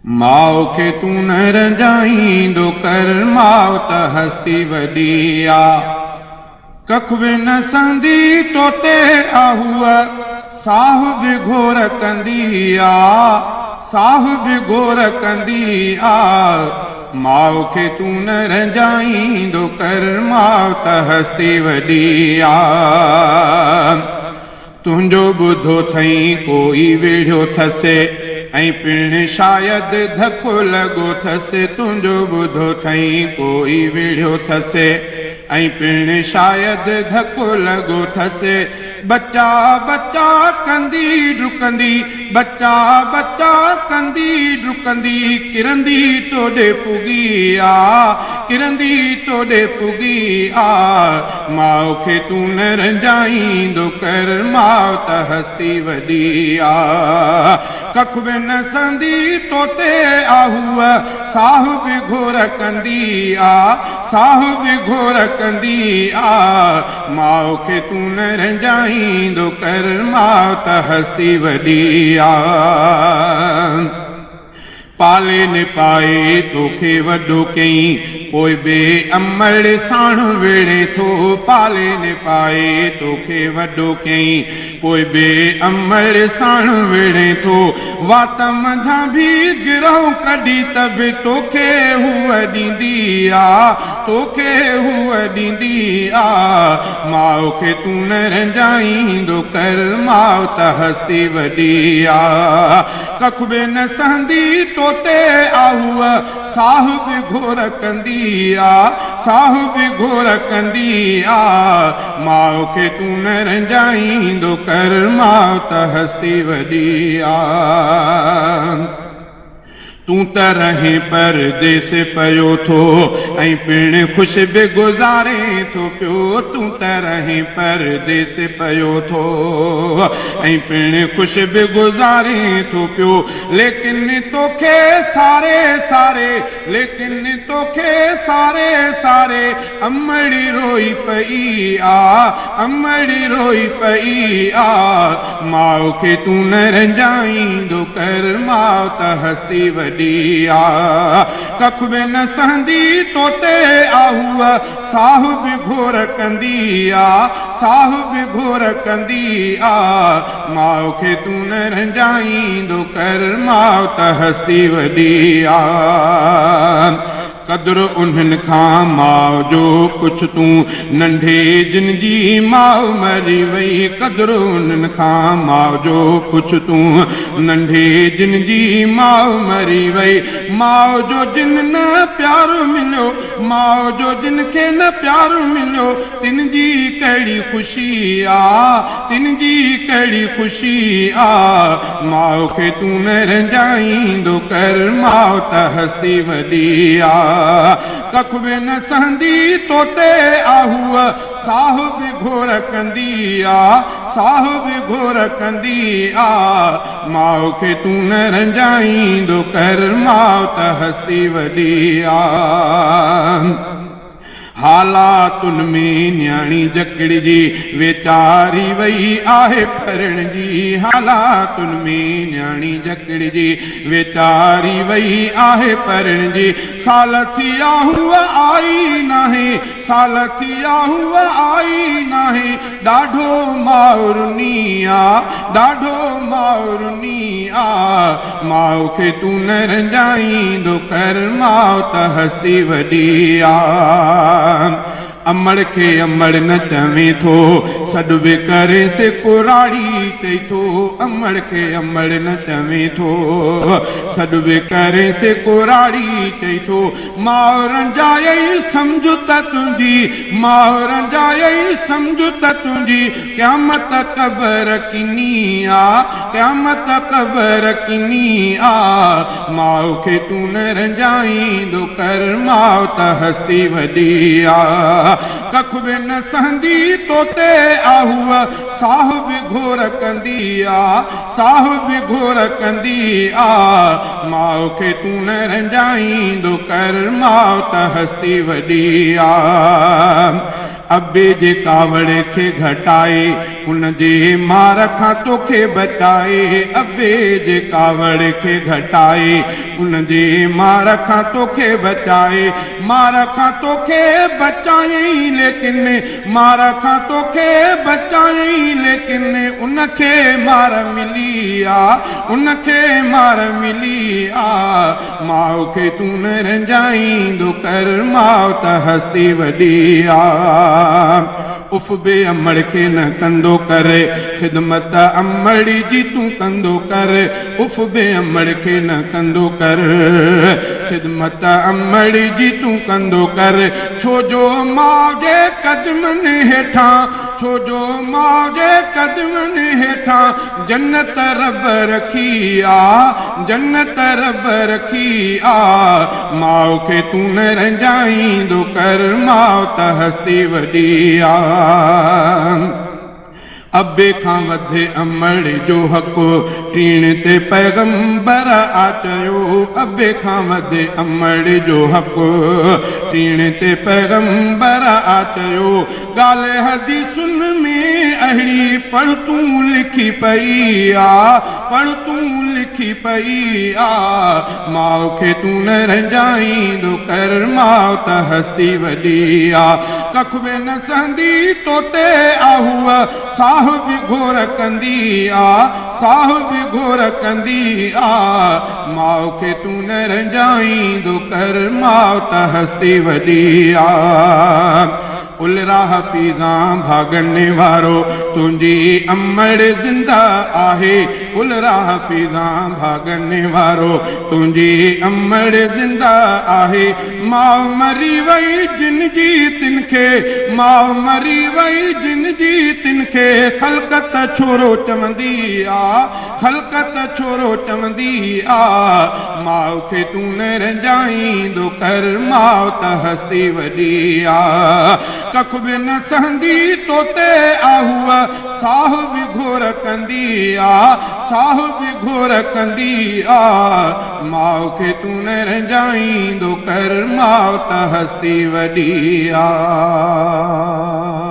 माओ खे तूं न रंजाईंदो कर माओ त हस्ती वॾी आ कख बि न संदी तोते आहूअ साह बि घोर कंदी आ साह बि घोर कंदी आ माओ खे तूं न रंजाईंदो कर माओ त हस्ती वॾी आ तुंहिंजो ॿुधो अथई कोई वेढ़ियो अथसि ऐं पिण शायदि धको लॻो अथसि तुंहिंजो ॿुधो अथई कोई वेढ़ियो अथसि ऐं पिण शायदि धको लॻो अथसि बच्चा बच्चा कंदी डुकंदी बच्चा बच्चा कंदी डुकंदी किरंदी तोॾे पुगी आ किरंदी तोॾे पुगी आ माउ खे तूं न रंजाईंदो कर माउ त हस्ती वॾी आ कख बि न संदी तोते आहूअ साह बि घोर कंदी आ साह बि घोर कंदी आ माउ खे तूं न रंजाईंदो कर माउ त हस्ती वॾी आ पाले न पाए तोखे वॾो कयईं पोइ बे अमड़ साण वेड़े थो पाले न पाए तोखे वॾो कयईं पोइ बे अमड़ साण वेड़े थो वात मंझां बि गिरहूं कढी त बि तोखे हूअ ॾींदी आ तोखे हूअ ॾींदी आ माउ खे तूं न रंजाईंदो कर माउ त हस्ती वॾी आ कख बि न सहंदी तोते आहूअ साह बि घोर कंदी आ साह बि घोर कंदी आ माउ खे तूं न रंजाईंदो कर माउ त हस्ती वॾी आ तूं त रहे परदेस पियो थो ऐं पिण ख़ुशि बि गुज़ारे थो पियो तूं त रहे परदेस पियो थो ऐं पिण ख़ुशि बि गुज़ारे थो पियो लेकिन तोखे सारे सारे लेकिन तोखे सारे सारे अमड़ी रोई पई आ अमड़ी रोई पई आ माउ खे तूं न रंजाईंदो कर माउ त हस्ती वॾी कख बि न सहंदी तोते आहूअ साह बि घोर कंदी आ साह बि घोर कंदी आ माउ खे तूं न रंजाईंदो कर माउ त हस्ती वॾी आ क़दुरु उन्हनि खां माउ जो कुझु तूं नंढे जिन जी माउ मरी वई क़दुरु उन्हनि खां माउ जो कुझु तूं नंढे जिन जी माउ मरी वई माउ जो जिन न प्यारु मिलियो माउ जो जिन खे न प्यारु मिलियो तिन जी कहिड़ी ख़ुशी आ तिन जी कहिड़ी ख़ुशी आ माउ खे तूं न रंजाईंदो कर माउ त हस्ती वॾी आ कख बि न सहंदी तोते आहूअ साह बि घोर कंदी आ साह बि घोर कंदी आ माउ खे तूं न रंजाईंदो कर माउ त हस्ती वॾी आ हालातुनि में न्याणी जकड़ जी वेचारी वई आहे फरण जी हालातुनि में न्याणी जकड़ जी वेचारी वई आहे फरण जी साल थिया हुआ आई नाहे साल थिया हुआ आई नाहे ॾाढो माउरुनी आ ॾाढो माउरुनी आ माउ खे तूं न रंजाईंदो कर माउ त हस्ती वॾी आ अमड़ खे अमड़ न चवे थो सॾु बि करे से कुराड़ी चई थो अमड़ खे अमड़ न चवे थो सॾु बि करे से कुराड़ी चई थो माउ रंजाई सम्झ त तुंहिंजी माउ रंजाई सम्झ त तुंहिंजी क़यामत क़बर किनी आ क़यामत क़बर किनी आ माउ खे तूं न रंजाईंदो कर माउ त हस्ती वॾी आ कख बि न सहंदी तोते आहूअ साह बि घोर कंदी आ साह बि घोर कंदी आ माउ खे तूं न रंजाईंदो कर माउ त हस्ती वॾी आ अबे जे कावड़ खे घटाए उन जे मार खां तोखे बचाए अबे जे कावड़ खे घटाए उन जे मार खां तोखे बचाए मार खां तोखे बचाई लेकिन मार खां तोखे बचाई लेकिन उनखे मार मिली आ उनखे मार मिली आ माउ खे तूं न रंजाईंदो कर माउ त हस्ती वॾी आ उफ बे अमड़ खे न कंदो कर ख़िदमत अमड़ी जी तूं कंदो कर उफ बे अमड़ खे न कंदो कर ख़िदमत अमड़ी जी तूं कंदो कर छो जो माउ जे कदमनि हेठां छो जो माउ जे कदमनि हेठां जन्नत रब रखी आ जन्नत रब रखी आ माउ खे तूं न रंजाईंदो कर माउ त हस्ती वॾी आ अबे खां वधे अमड़ जो हक़ टीण ते पैगंबर आ चयो अबे खां वधे अमड़ जो हक़ टीण ते पैगंबर आ चयो ॻाल्हि हदीसुनि में अहिड़ी पढ़ तूं लिखी पई आ पढ़ तूं लिखी पई आ माउ खे तूं न रंजाईंदो कर माउ त हस्ती वॾी आ कख बि न सहंदी तोते आहूअ साह बि घोर कंदी आ साह बि घोर कंदी आ माउ खे तूं न रंजाईंदो कर माउ त हस्ती वॾी आ उलरा हफ़ीज़ा भागने वारो तुंहिंजी अमड़ ज़िंदा आहे उलरा हफ़ीज़ा भागने वारो तुंहिंजी अमड़ ज़िंदा आहे माउ मरी वई जिन जी तिन खे माउ मरी वई जिन जी तिन खे ख़लक़त छोरो चवंदी आ ख़लक़त छोरो चवंदी आ माउ खे तूं न रंजाईंदो कर माउ त हस्ती वॾी आ कख बि न सहंदी तोते आहूअ साह बि घोर कंदी आ साह बि घोर कंदी आ माउ खे तूं न रंजाईंदो कर माउ त हस्ती वॾी आ